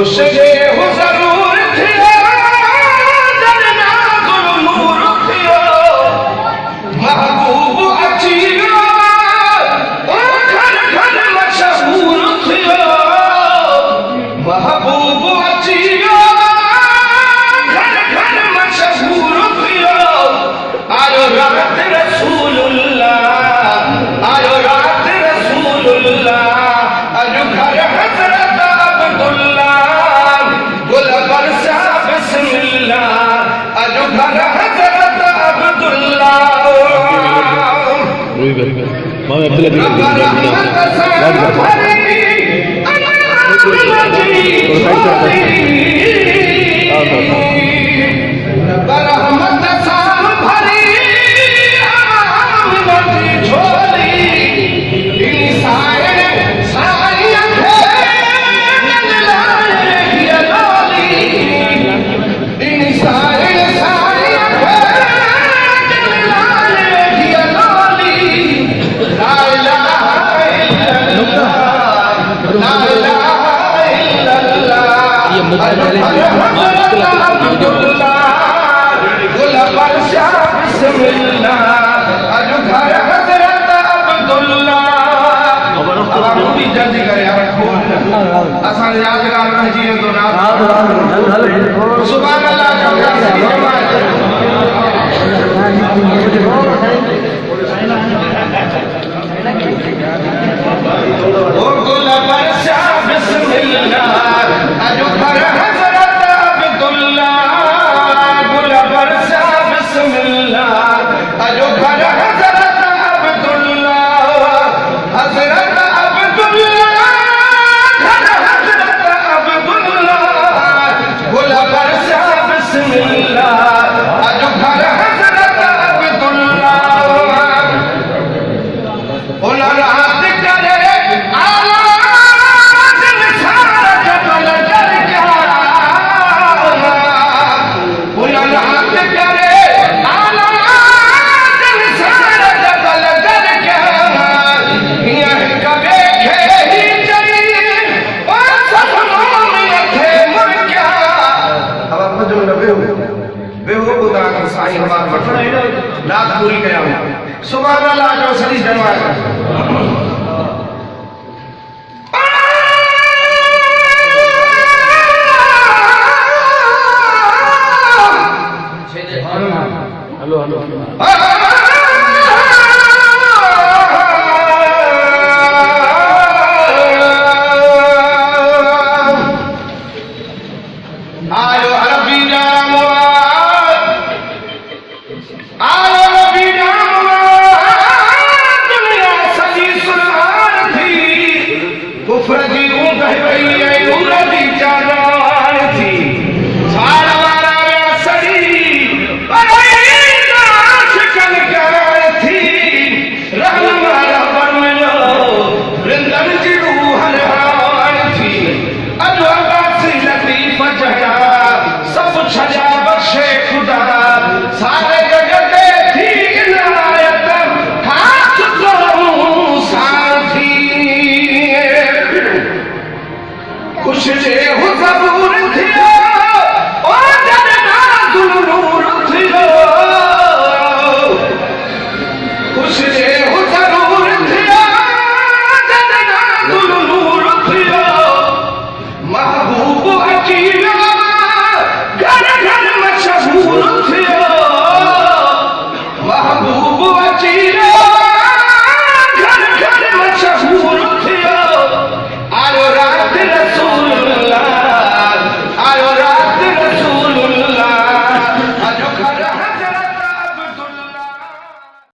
हुस्न हो जरूर थियो जन्ना गुलमूर थियो महबूब अचियो ओ घर घर मशहूर थियो महबूब अचियो घर घर मशहूर थियो आयो रात रसूलुल्लाह आयो रात रसूलुल्लाह अजो घर हजरत अब्दुल्लाह गुल बरसा बिस्मिल्लाह अजो घर हजरत अब्दुल्लाह पूरी कया सुभान अल्लाह जो सदी जनवार हेलो हेलो कुफ्र जी ऊं कह वई ऐं नूर जी चादर